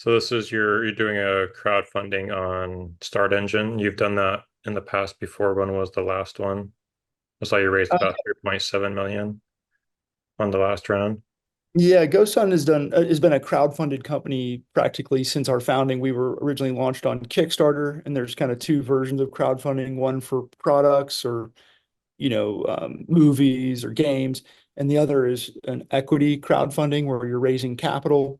So this is you're doing a crowdfunding on Start Engine. You've done that in the past before. When was the last one? I saw you raised Uh, about 3.7 million on the last round. yeah, GoSun has been a crowdfunded company practically since our founding. We were originally launched on Kickstarter, and there's kind of two versions of crowdfunding, one for products or movies or games, and the other is an equity crowdfunding where you're raising capital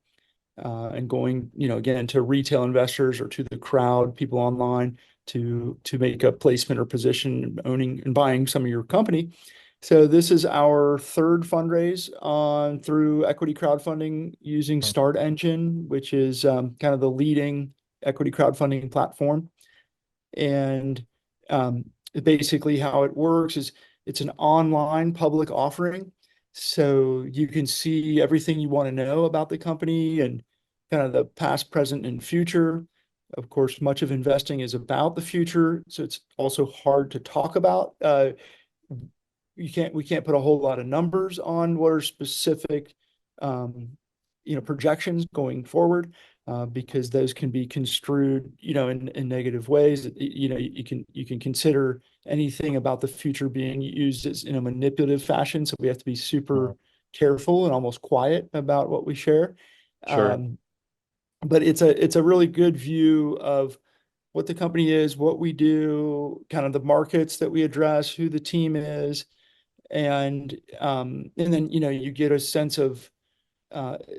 and going, again to retail investors or to the crowd, people online to make a placement or position owning and buying some of your company. So this is our third fundraise on through equity crowdfunding using Hmm. Start Engine, which is kind of the leading equity crowdfunding platform. And basically, how it works is it's an online public offering. So you can see everything you want to know about the company and kind of the past, present, and future. Of course, much of investing is about the future, so it's also hard to talk about. We can't put a whole lot of numbers on what are specific, um, projections going forward, because those can be construed, in negative ways. You can consider anything about the future being used as in a manipulative fashion. So we have to be Hmm. super careful and almost quiet about what we share. Sure. Um, but it's a really good view of what the company is, what we do, kind of the markets that we address, who the team is, and then you get a sense of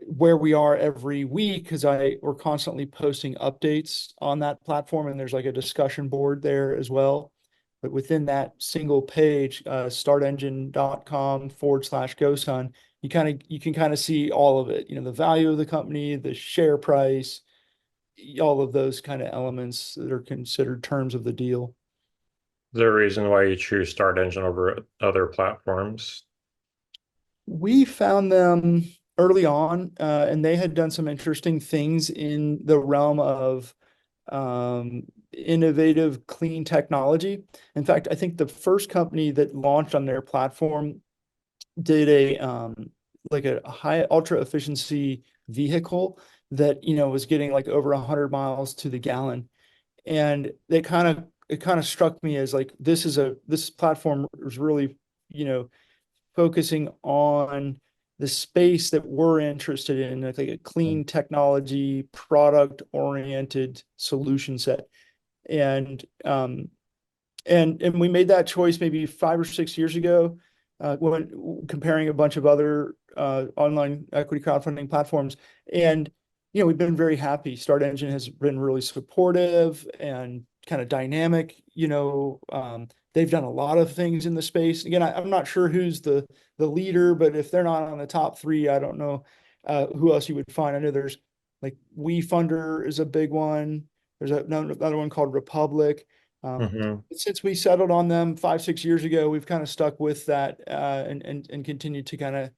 where we are every week because I we're constantly posting updates on that platform, and there's like a discussion board there as well. But within that single page, startengine.com/GoSun, you can kind of see all of it, the value of the company, the share price, all of those kind of elements that are considered terms of the deal. Is there a reason why you choose Start Engine over other platforms? We found them early on, and they had done some interesting things in the realm of innovative clean technology. In fact, I think the first company that launched on their platform did a like a high ultra efficiency vehicle that was getting like over 100 miles to the gallon, and it kind of struck me as like this platform is really you know focusing on the space that we're interested in, like a Hmm. clean technology, product oriented solution set. And and we made that choice maybe 5 or 6 years ago, when comparing a bunch of other online equity crowdfunding platforms. And we've been very happy. Start Engine has been really supportive and kind of dynamic. They've done a lot of things in the space. Again, I'm not sure who's the leader, but if they're not on the top three, I don't know who else you would find. I know there's like WeFunder is a big one. There's another one called Republic. Um, Hmm. since we settled on them 5, 6 years ago, we've kind of stuck with that, and continued to kind of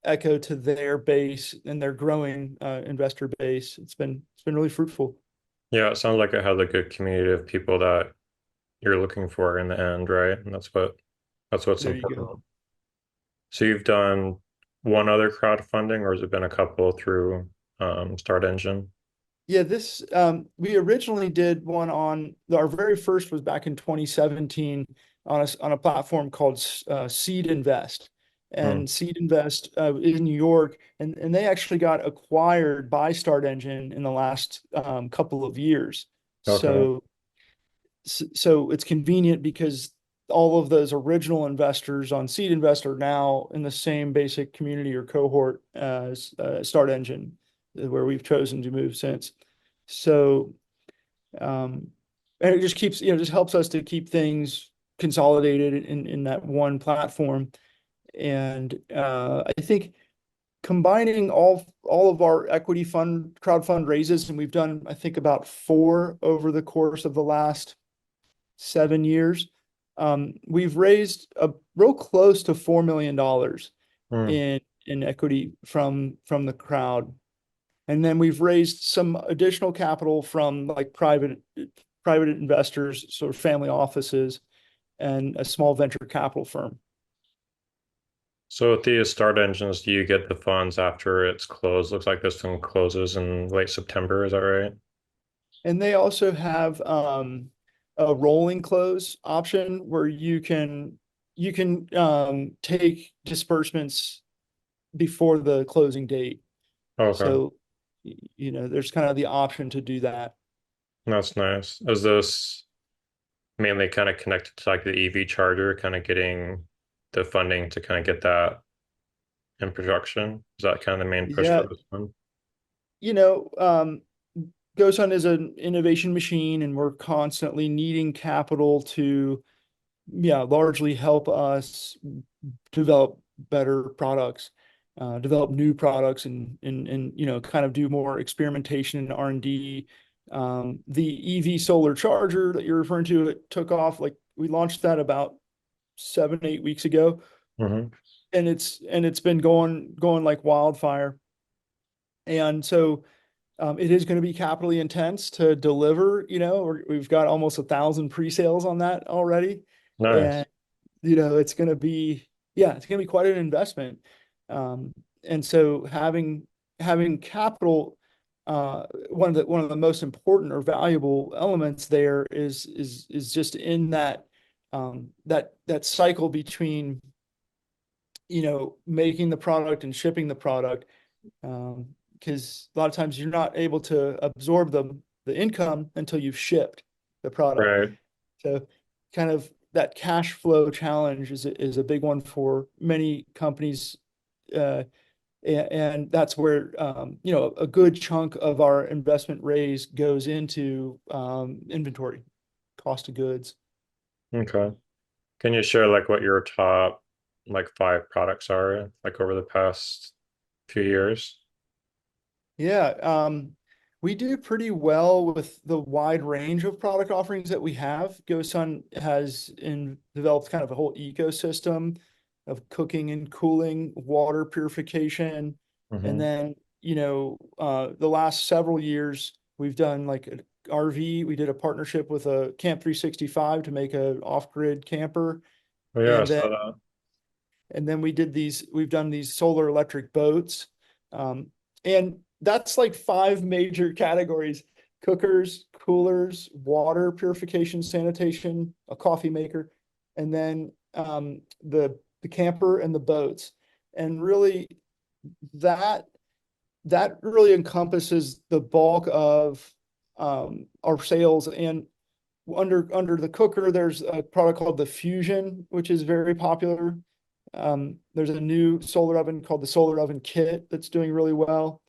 echo to their base and their growing investor base. It's been really fruitful. Yeah, it sounds like it has a good community of people that you're looking for in the end, right? And that's what's There you important. go. So you've done one other crowdfunding, or has it been a couple through Start Engine? Yeah, this we originally did one on our very first was back in 2017 on a platform called Seed Invest. Hmm. And Seed Invest is in New York, and they actually got acquired by Start Engine in the last couple of years. Okay. So it's convenient because all of those original investors on Seed Invest are now in the same basic community or cohort as Start Engine, where we've chosen to move since. So, um, and it just keeps, just helps us to keep things consolidated in that one platform. And I think combining all of our equity fund crowdfund raises, and we've done, I think, about four over the course of the last 7 years. We've raised a real close to $4 million Hmm. in equity from the crowd. And then we've raised some additional capital from like private investors, sort of family offices, and a small venture capital firm. So with the start engines, do you get the funds after it's closed? Looks like this one closes in late September. Is that right? And they also have a rolling close option where you can take disbursements before the closing date. Okay, So, there's kind of the option to do that. that's nice. Is this mainly kind of connected to like the EV charger, kind of getting the funding to kind of get that in production? Is that kind of the main push for Yeah, this one? you know, um, GoSun is an innovation machine, and we're constantly needing capital to, yeah, largely help us develop better products, develop new products, and kind of do more experimentation and R&D. The EV solar charger that you're referring to, it took off, like we launched that about 7, 8 weeks ago, Hmm. and it's been going like wildfire. And so it is going to be capitally intense to deliver. We've got almost 1,000 pre-sales on that already, Nice. and it's going to be, yeah, it's going to be quite an investment. Um, and so having capital, one of the most important or valuable elements there is just in that cycle between making the product and shipping the product, because a lot of times you're not able to absorb the income until you've shipped the product. Right. So kind of that cash flow challenge is a big one for many companies. Uh, and that's where a good chunk of our investment raise goes into inventory, cost of goods. Okay. Can you share like what your top like five products are like over the past few years? Yeah, we do pretty well with the wide range of product offerings that we have. GoSun has developed kind of a whole ecosystem of cooking and cooling, water purification, and Hmm. then the last several years we've done like an RV. We did a partnership with a Camp 365 to make a off-grid camper, Oh yeah, I and then saw that. we've done these solar electric boats. And that's like five major categories: cookers, coolers, water purification, sanitation, a coffee maker, and then the camper and the boats. And really that that really encompasses the bulk of our sales. And under the cooker, there's a product called the Fusion, which is very popular. There's a new solar oven called the Solar Oven Kit that's doing really well.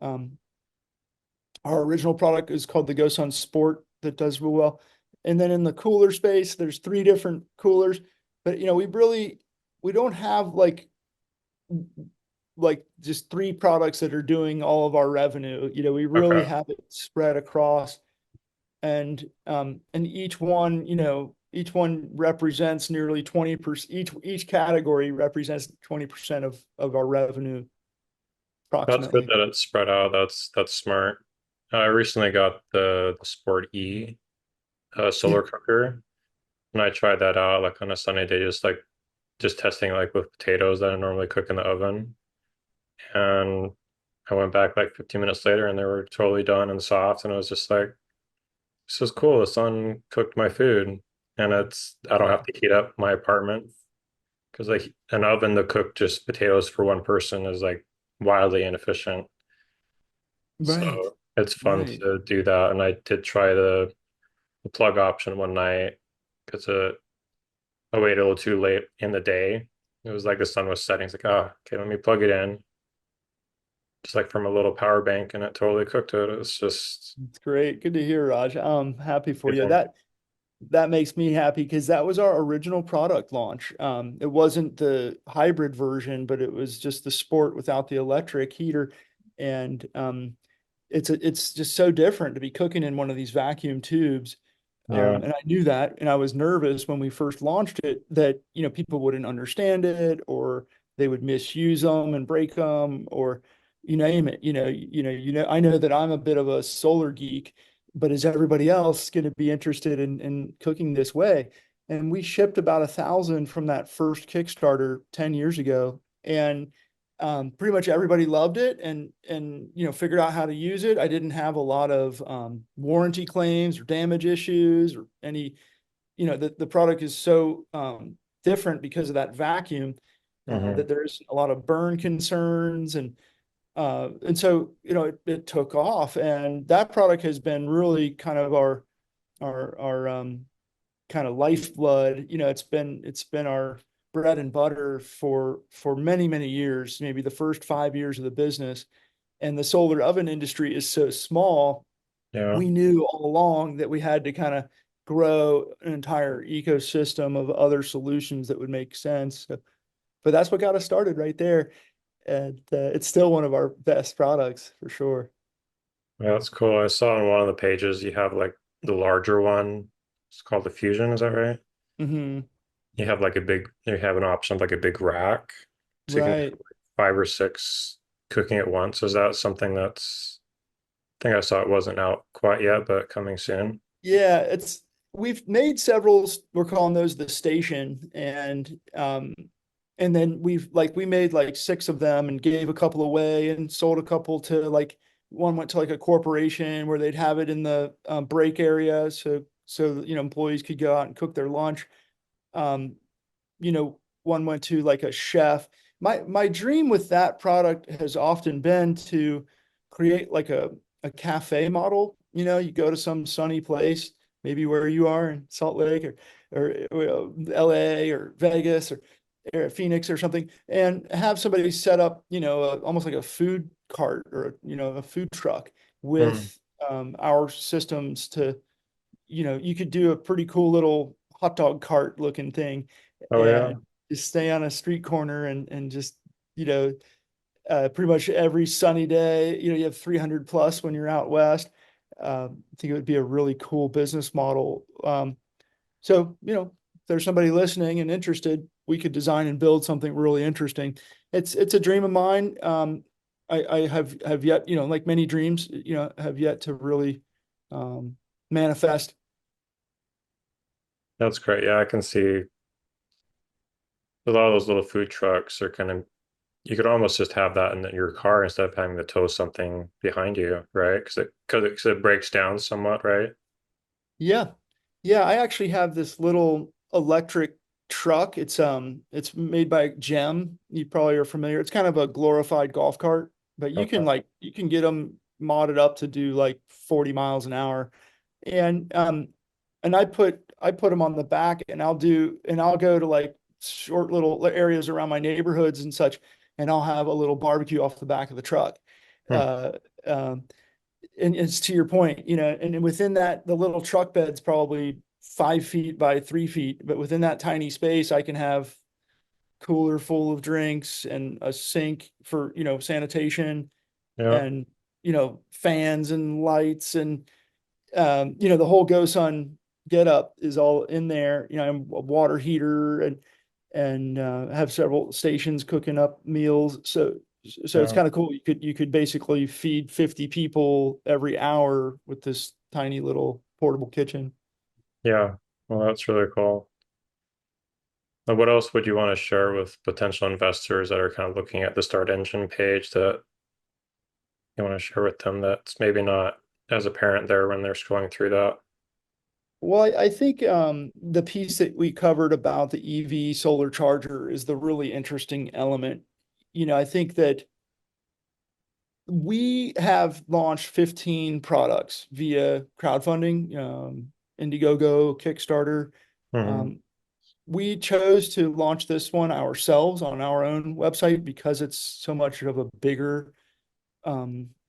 Um, our original product is called the GoSun Sport that does real well. And then in the cooler space, there's three different coolers, but we don't have like just three products that are doing all of our revenue. We really Okay. have it spread across, and each one represents nearly 20%. Each category represents 20% of our revenue That's good approximately. that it's spread out. That's smart. I recently got the Sport E Yeah. solar cooker, and I tried that out like on a sunny day, just testing like with potatoes that I normally cook in the oven. And I went back like 15 minutes later, and they were totally done and soft, and I was just like, this is cool. The sun cooked my food, and I don't have Yeah. to heat up my apartment because like an oven to cook just potatoes for one person is like wildly inefficient. Right. So it's fun Right. to do that. And I did try the plug option one night because I waited a little too late in the day. It was like the sun was setting. It's like, oh, okay, let me plug it in, just like from a little power bank, and it totally cooked it. It's just It's great. Good to hear, Raj. I'm happy for you. beautiful. That makes me happy because that was our original product launch. It wasn't the hybrid version, but it was just the Sport without the electric heater. And it's just so different to be cooking in one of these vacuum tubes. Yeah, And I knew that, and I was nervous when we first launched it that people wouldn't understand it, or they would misuse them and break them, or you name it. I know that I'm a bit of a solar geek, but is everybody else going to be interested in cooking this way? and we shipped about 1,000 from that first Kickstarter 10 years ago. And pretty much everybody loved it and figured out how to use it. I didn't have a lot of warranty claims or damage issues or any, the product is so different because of that vacuum Hmm. that there's a lot of burn concerns and so it took off, and that product has been really kind of our kind of lifeblood. It's been our bread and butter for many years, maybe the first 5 years of the business. And the solar oven industry is so small, Yeah. we knew all along that we had to kind of grow an entire ecosystem of other solutions that would make sense. But that's what got us started right there, and it's still one of our best products for sure. Yeah, that's cool. I saw on one of the pages you have like the larger one. It's called the Fusion, is that right? Hmm. You have an option of like a big rack. So you can have Right. like 5 or 6 cooking at once. Is that something that's, I think I saw it wasn't out quite yet, but coming soon. Yeah, we've made several, we're calling those the station, and then we made like 6 of them and gave a couple away and sold a couple to like one went to like a corporation where they'd have it in the break area, so employees could go out and cook their lunch. Um, One went to like a chef. My dream with that product has often been to create like a cafe model. You go to some sunny place, maybe where you are in Salt Lake or LA or Vegas or Phoenix or something, and have somebody set up, almost like a food cart or a food truck Hmm. with our systems to, you could do a pretty cool little hot dog cart looking thing Oh yeah. and just stay on a street corner and just, you know, pretty much every sunny day, you have 300 plus when you're out west. I think it would be a really cool business model. So, if there's somebody listening and interested, we could design and build something really interesting. It's a dream of mine. I have yet, like many dreams, have yet to really manifest. That's great. Yeah, I can see a lot of those little food trucks are kind of, you could almost just have that in your car instead of having to tow something behind you, right? Because it breaks down somewhat, right? Yeah. Yeah, I actually have this little electric truck. It's made by Gem. You probably are familiar. It's kind of a glorified golf cart, but Okay. you can get them modded up to do like 40 miles an hour. And I put them on the back, and I'll go to like short little areas around my neighborhoods and such, and I'll have a little barbecue off the back of the truck. Hmm. Uh, um, and it's to your point, and within that, the little truck bed's probably 5 feet by 3 feet, but within that tiny space, I can have cooler full of drinks and a sink for, sanitation Yeah. and, fans and lights and, the whole GoSun get up is all in there, and a water heater and have several stations cooking up meals. So it's Yeah. kind of cool. You could basically feed 50 people every hour with this tiny little portable kitchen. Yeah. Well, that's really cool. And what else would you want to share with potential investors that are kind of looking at the Start Engine page that you want to share with them that's maybe not as apparent there when they're scrolling through that? Well, I think the piece that we covered about the EV solar charger is the really interesting element. I think that we have launched 15 products via crowdfunding, Indiegogo, Kickstarter. Hmm. Um, we chose to launch this one ourselves on our own website because it's so much of a bigger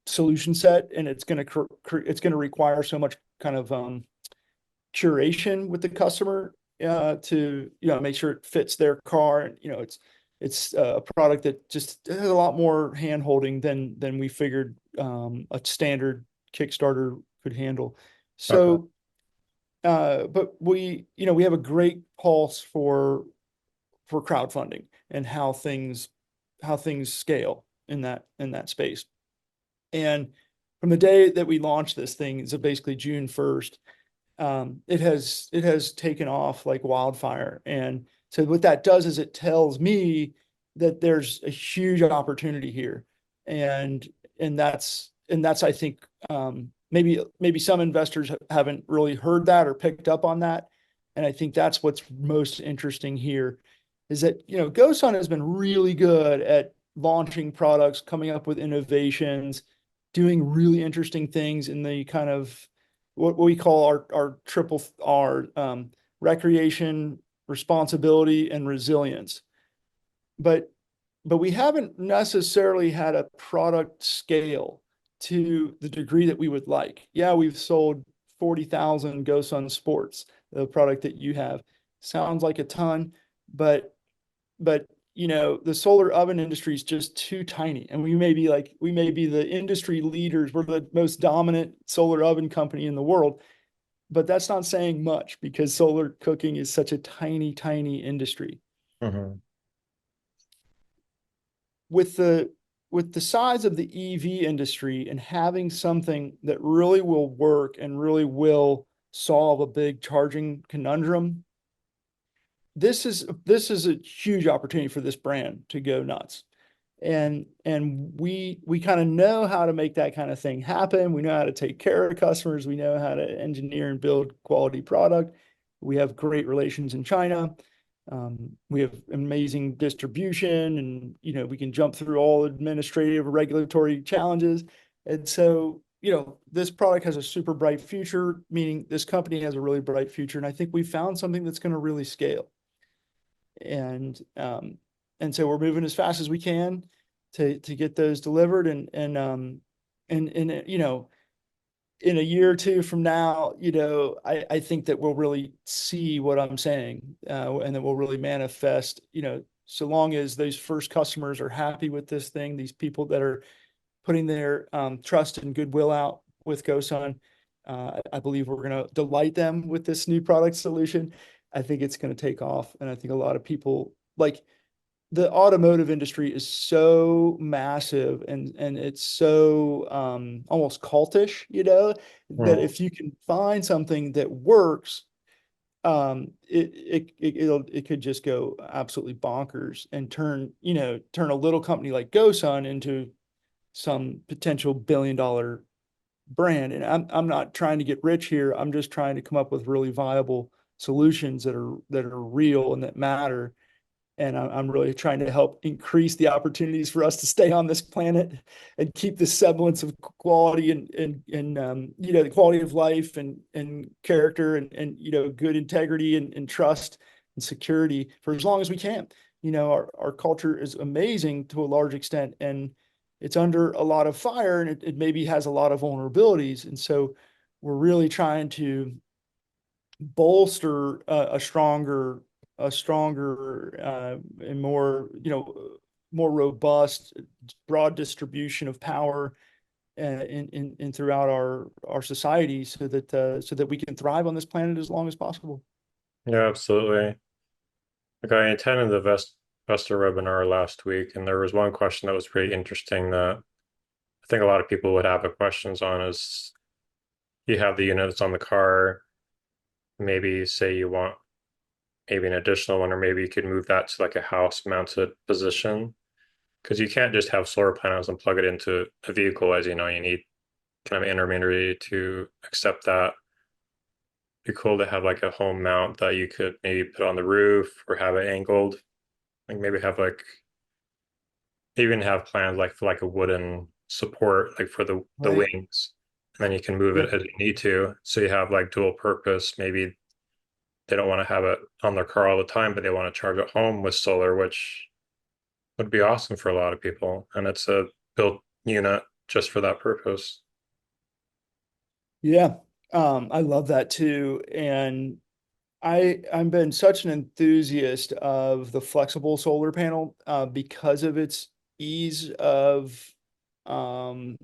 solution set, and it's going to require so much kind of curation with the customer to make sure it fits their car. And it's a product that just has a lot more hand holding than we figured a standard Kickstarter could handle. Okay. So, but we have a great pulse for crowdfunding and how things scale in that space. And from the day that we launched this thing, so basically June 1st, it has taken off like wildfire. And so what that does is it tells me that there's a huge opportunity here. And and that's I think maybe some investors haven't really heard that or picked up on that. And I think that's what's most interesting here is that, GoSun has been really good at launching products, coming up with innovations, doing really interesting things in the kind of what we call our triple R, recreation, responsibility, and resilience. But we haven't necessarily had a product scale to the degree that we would like. Yeah, we've sold 40,000 GoSun Sports, the product that you have. Sounds like a ton, but the solar oven industry is just too tiny. And we may be the industry leaders. We're the most dominant solar oven company in the world, but that's not saying much because solar cooking is such a tiny, tiny industry. Hmm. With the size of the EV industry and having something that really will work and really will solve a big charging conundrum, this is a huge opportunity for this brand to go nuts. And we kind of know how to make that kind of thing happen. We know how to take care of customers. We know how to engineer and build quality product. We have great relations in China. We have amazing distribution, and we can jump through all administrative regulatory challenges. And so, this product has a super bright future, meaning this company has a really bright future. And I think we found something that's going to really scale. And so we're moving as fast as we can to get those delivered. And in a year or two from now, I think that we'll really see what I'm saying, and that we'll really manifest, so long as those first customers are happy with this thing, these people that are putting their trust and goodwill out with GoSun. I believe we're going to delight them with this new product solution. I think it's going to take off. And I think a lot of people, like, the automotive industry is so massive, and it's so almost cultish, that if you can find something that works, it could just go absolutely bonkers and turn a little company like GoSun into some potential billion-dollar brand. And I'm not trying to get rich here. I'm just trying to come up with really viable solutions that are real and that matter. And I'm really trying to help increase the opportunities for us to stay on this planet and keep the semblance of quality and the quality of life and character and good integrity and trust and security for as long as we can. Our culture is amazing to a large extent, and it's under a lot of fire, and it maybe has a lot of vulnerabilities. And so we're really trying to bolster a stronger and more robust, broad distribution of power in throughout our society, so that we can thrive on this planet as long as possible. Yeah, absolutely. Like I attended the Vesta webinar last week, and there was one question that was pretty interesting that I think a lot of people would have questions on is you have the units on the car, maybe say you want maybe an additional one, or maybe you could move that to like a house mounted position. Because you can't just have solar panels and plug it into a vehicle, as you know, you need kind of intermediary to accept that. It'd be cool to have like a home mount that you could maybe put on the roof or have it angled. Like maybe have like even have plans like for like a wooden support like for the Right. wings. And then you can move Yeah. it as you need to. So you have like dual purpose. Maybe they don't want to have it on their car all the time, but they want to charge at home with solar, which would be awesome for a lot of people. And it's a built unit just for that purpose. Yeah. I love that too. And I've been such an enthusiast of the flexible solar panel, because of its ease of um,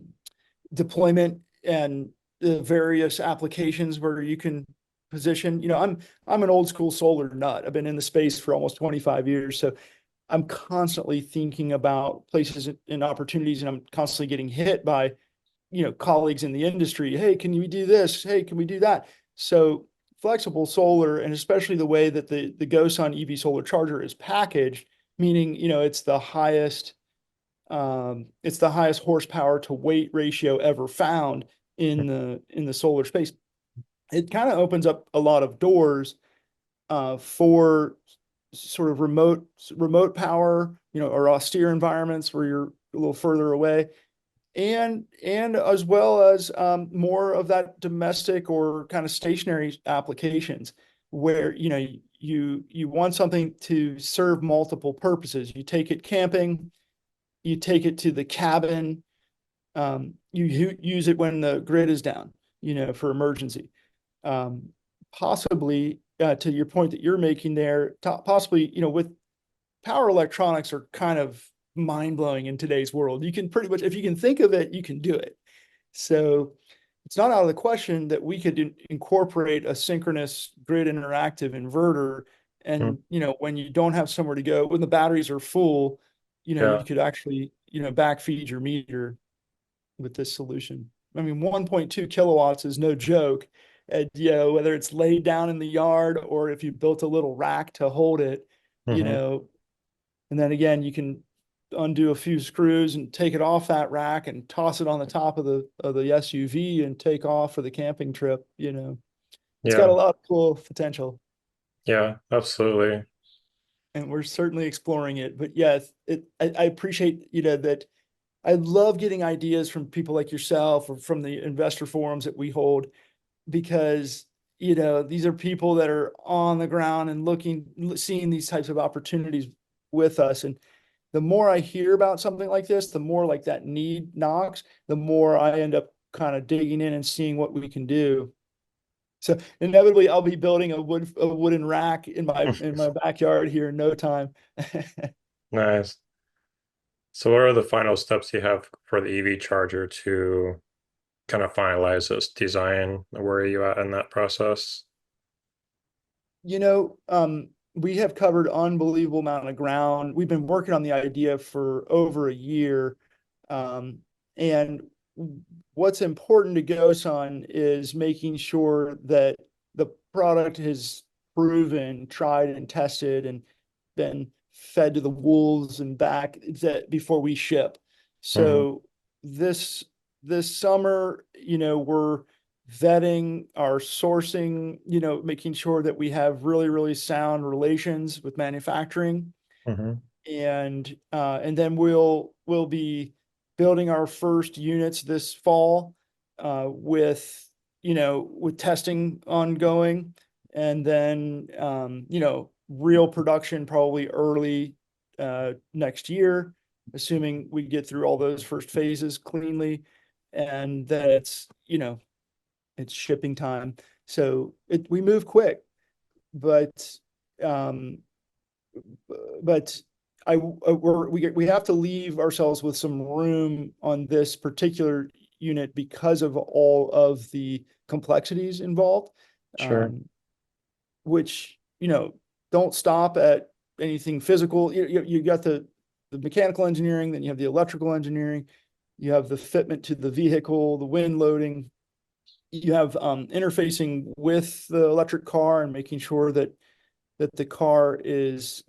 deployment and the various applications where you can position. I'm an old school solar nut. I've been in the space for almost 25 years, so I'm constantly thinking about places and opportunities, and I'm constantly getting hit by colleagues in the industry. Hey, can we do this? Hey, can we do that? So flexible solar, and especially the way that the GoSun EV solar charger is packaged, meaning, it's the highest horsepower to weight ratio ever found in the solar space. It kind of opens up a lot of doors for sort of remote power, or austere environments where you're a little further away, and as well as more of that domestic or kind of stationary applications where you want something to serve multiple purposes. You take it camping, you take it to the cabin, you use it when the grid is down, for emergency. Um, Possibly, to your point that you're making there, possibly, with power electronics are kind of mind blowing in today's world. You can pretty much, if you can think of it, you can do it. So it's not out of the question that we could incorporate a synchronous grid interactive inverter. Mhm. And, when you don't have somewhere to go, when the batteries are full, you Yeah. could actually, backfeed your meter with this solution. I mean, 1.2 kilowatts is no joke. And, whether it's laid down in the yard or if you built a little rack to hold it, you Hmm. know, and then again, you can undo a few screws and take it off that rack and toss it on the top of the SUV and take off for the camping trip. It's got a Yeah. lot of cool potential, Yeah. Absolutely. and we're certainly exploring it. But yes, I appreciate, that I love getting ideas from people like yourself or from the investor forums that we hold, because these are people that are on the ground and seeing these types of opportunities with us. And the more I hear about something like this, the more like that need knocks, the more I end up kind of digging in and seeing what we can do. So inevitably I'll be building a wooden rack in my backyard here in no time. Nice. So what are the final steps you have for the EV charger to kind of finalize this design? Where are you at in that process? We have covered unbelievable amount of ground. We've been working on the idea for over a year. Um, and what's important to GoSun is making sure that the product has proven, tried and tested and been fed to the wolves and back that before we ship. Hmm. So this this summer, we're vetting our sourcing, making sure that we have really, really sound relations with manufacturing. Hmm. And then we'll be building our first units this fall, with testing ongoing, and then real production probably early next year, assuming we get through all those first phases cleanly, and then it's shipping time. So we move quick, but um, but we have to leave ourselves with some room on this particular unit because of all of the complexities involved, Sure. um, which don't stop at anything physical. You got the mechanical engineering, then you have the electrical engineering, you have the fitment to the vehicle, the wind loading, you have interfacing with the electric car and making sure that the car is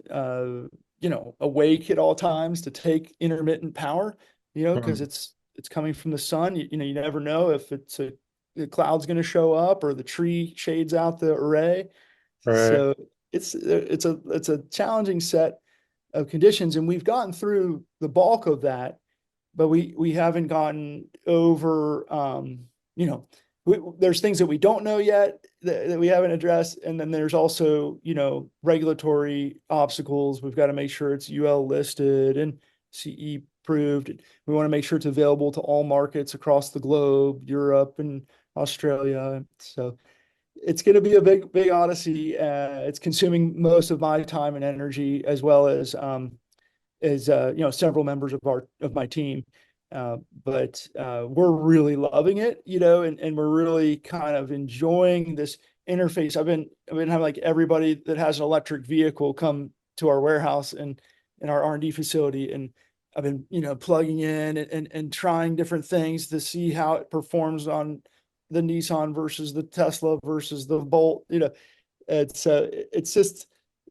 awake at all times to take intermittent power, because Mhm. it's coming from the sun. You never know if the cloud's going to show up or the tree shades out the array. Right. So it's a challenging set of conditions, and we've gotten through the bulk of that, but we haven't gotten over, there's things that we don't know yet that we haven't addressed, and then there's also regulatory obstacles. We've got to make sure it's UL listed and CE approved. We want to make sure it's available to all markets across the globe, Europe and Australia. So it's going to be a big odyssey. It's consuming most of my time and energy, as well as several members of my team. But we're really loving it, and we're really kind of enjoying this interface. I've been having like everybody that has an electric vehicle come to our warehouse and in our R&D facility, and I've been plugging in and trying different things to see how it performs on the Nissan versus the Tesla versus the Bolt. It's just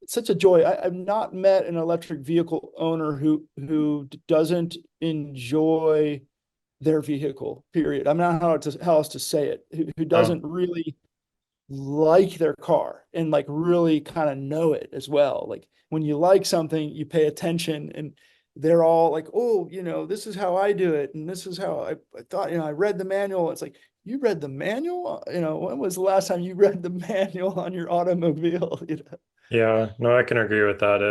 such a joy. I've not met an electric vehicle owner who doesn't enjoy their vehicle. Period. I'm not how else to say it. Who Oh, doesn't really like their car and like really kind of know it as well. Like when you like something, you pay attention, and they're all like, oh, this is how I do it. And this is how I thought, I read the manual. It's like, you read the manual? When was the last time you read the manual on your automobile? yeah. No, I can agree with that.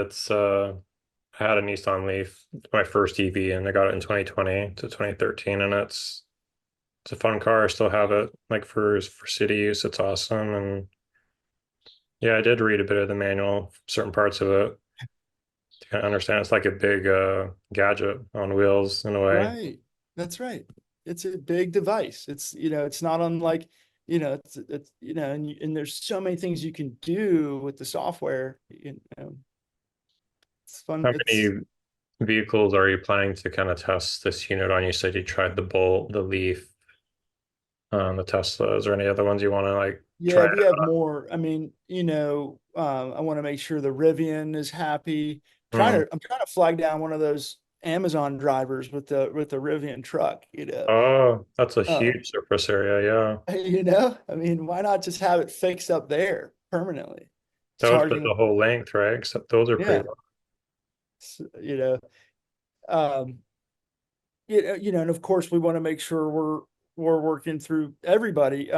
I had a Nissan Leaf, my first EV, and I got it in 2020 to 2013, and it's a fun car. I still have it like for city use. It's awesome. And yeah, I did read a bit of the manual, certain parts of it to kind of understand. It's like a big gadget on wheels in a way. Right. That's right. It's a big device. It's not unlike, and there's so many things you can do with the software. It's fun. How It's many vehicles are you planning to kind of test this unit on? You said you tried the Bolt, the Leaf, the Tesla. Is there any other ones you want to like try Yeah, it we have out? more. I mean, I want to make sure the Rivian is happy. Hmm. I'm trying to flag down one of those Amazon drivers with the Rivian truck. Oh, that's a Um, huge surface area. Yeah, I mean, why not just have it fixed up there permanently? that would fit Charging, the whole length, right? Except those are pretty yeah, long. s- you know, um, and of course we want to make sure we're working through everybody,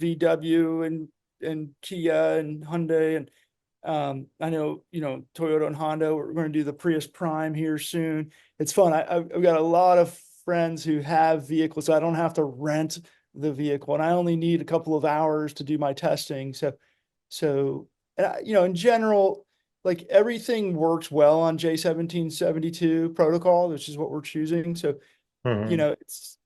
VW and Kia and Hyundai, and I know, Toyota and Honda, we're going to do the Prius Prime here soon. It's fun. I've got a lot of friends who have vehicles, so I don't have to rent the vehicle, and I only need a couple of hours to do my testing. So, and in general, like everything works well on J1772 protocol, which is what we're choosing. So, Hmm. it's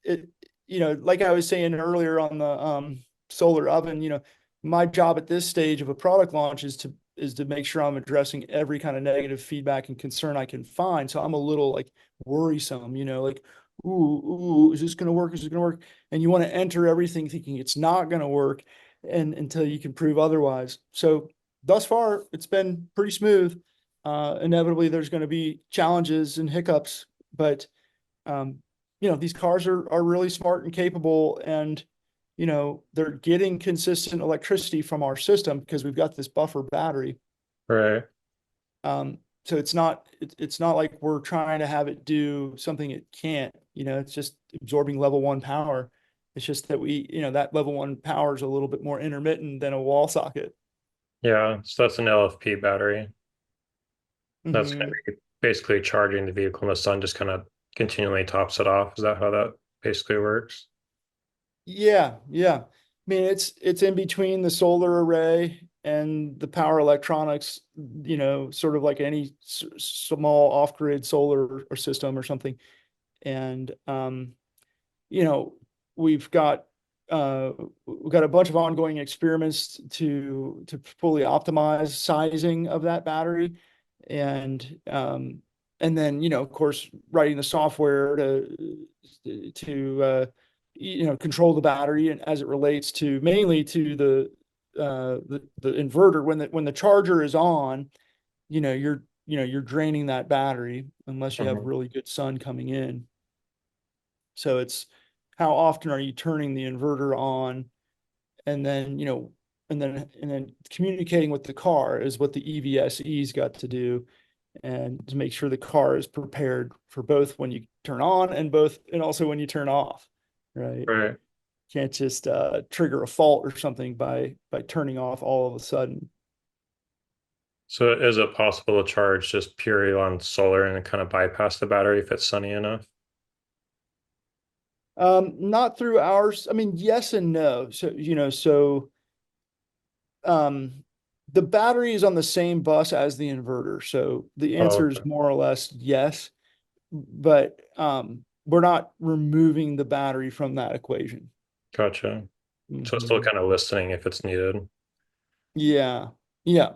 it like I was saying earlier on the solar oven, my job at this stage of a product launch is to make sure I'm addressing every kind of negative feedback and concern I can find. So I'm a little like worrisome, like, ooh, is this going to work? Is it going to work? And you want to enter everything thinking it's not going to work, and until you can prove otherwise. So thus far, it's been pretty smooth. Inevitably, there's going to be challenges and hiccups, but um, these cars are really smart and capable, and they're getting consistent electricity from our system because we've got this buffer battery. Right. So it's not like we're trying to have it do something it can't. It's just absorbing level one power. It's just that that level one power is a little bit more intermittent than a wall socket. Yeah. So that's an LFP battery. That's going Hmm. to be basically charging the vehicle, and the sun just kind of continually tops it off. Is that how that basically works? Yeah, yeah. I mean, it's in between the solar array and the power electronics, sort of like any small off-grid solar or system or something. And you know, we've got we've got a bunch of ongoing experiments to fully optimize sizing of that battery, and then of course writing the software to control the battery and as it relates to mainly to the inverter when the charger is on, you're draining that battery unless you have Hmm. really good sun coming in. So it's how often are you turning the inverter on, and then and then communicating with the car is what the EVSE's got to do, and to make sure the car is prepared for both when you turn on and also when you turn off, right? Right. Can't just trigger a fault or something by turning off all of a sudden. So is it possible to charge just purely on solar and kind of bypass the battery if it's sunny enough? Not through ours. I mean, yes and no. So um, the battery is on the same bus as the inverter. So the Oh, answer okay. is more or less yes, but we're not removing the battery from that equation. Gotcha. So it's still Hmm. kind of listening if it's needed. Yeah, yeah,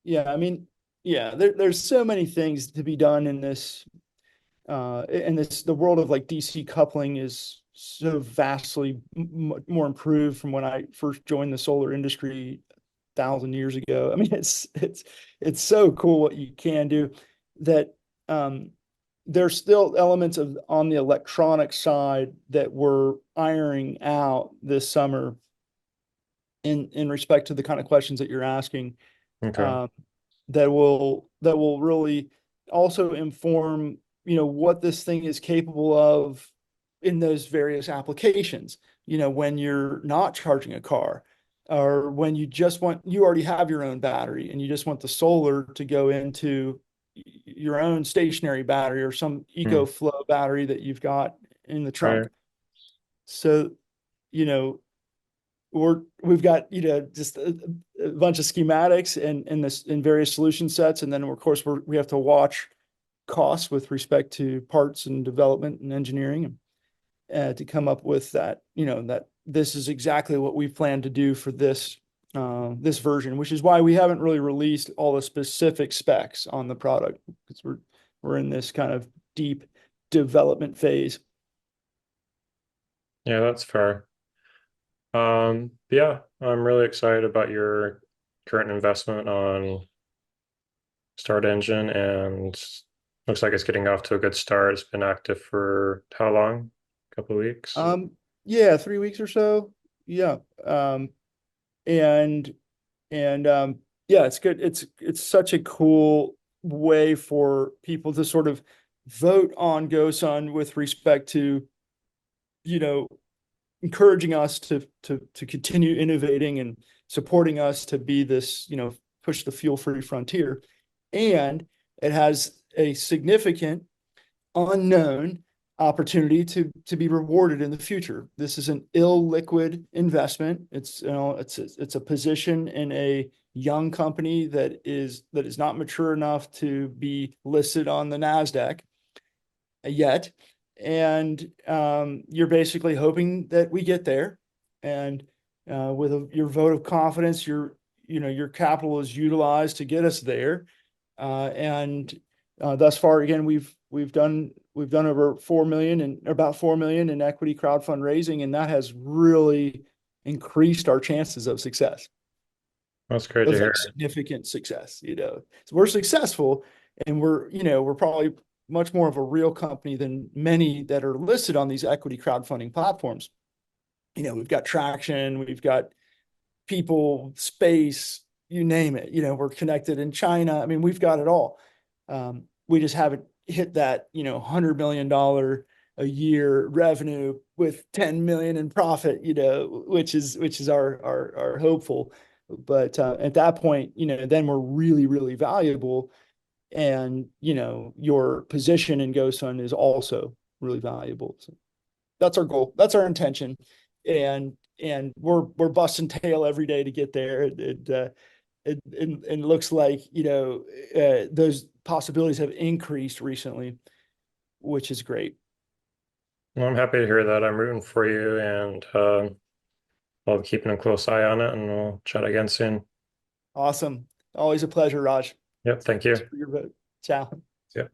yeah. I mean, yeah. There's so many things to be done in this. The world of like DC coupling so vastly more improved from when I first joined the solar industry 1,000 years ago. I mean, it's so cool what you can do that there's still elements of on the electronic side that we're ironing out this summer in respect to the kind of questions that you're asking, Okay. uh, that will really also inform, what this thing is capable of in those various applications. When you're not charging a car, or when you already have your own battery and you just want the solar to go into your own stationary battery or some Hmm. EcoFlow battery that you've got in the trunk. Right. So, you know, we've got, just a bunch of schematics and this in various solution sets. And then of course we have to watch costs with respect to parts and development and engineering, to come up with that, that this is exactly what we plan to do for this version, which is why we haven't really released all the specific specs on the product, because we're in this kind of deep development phase. Yeah, that's fair. Yeah, I'm really excited about your current investment on Start Engine, and looks like it's getting off to a good start. It's been active for how long? A couple of weeks. Yeah, 3 weeks or so. Yeah. And yeah, it's good. It's such a cool way for people to sort of vote on GoSun with respect to, you know, encouraging us to continue innovating and supporting us to be this, push the fuel-free frontier. And it has a significant unknown opportunity to be rewarded in the future. This is an illiquid investment. It's a position in a young company that is not mature enough to be listed on the Nasdaq yet, and you're basically hoping that we get there. And with your vote of confidence, your capital is utilized to get us there. And thus far, again, we've done over 4 million and about 4 million in equity crowdfund raising, and that has really increased our chances of success, That's great to of like hear. significant success. So we're successful, and we're probably much more of a real company than many that are listed on these equity crowdfunding platforms. We've got traction, we've got people, space, you name it. We're connected in China. I mean, we've got it all. We just haven't hit that, $100 million a year revenue with 10 million in profit, which is our hopeful. But at that point, then we're really, really valuable. And, your position in GoSun is also really valuable. So that's our goal. That's our intention. And we're busting tail every day to get there. It looks like, those possibilities have increased recently, which is great. Well, I'm happy to hear that. I'm rooting for you, and I'll be keeping a close eye on it, and we'll chat again soon. Awesome. Always a pleasure, Raj. Yep, thank Thanks you. for your vote. Ciao. Yeah.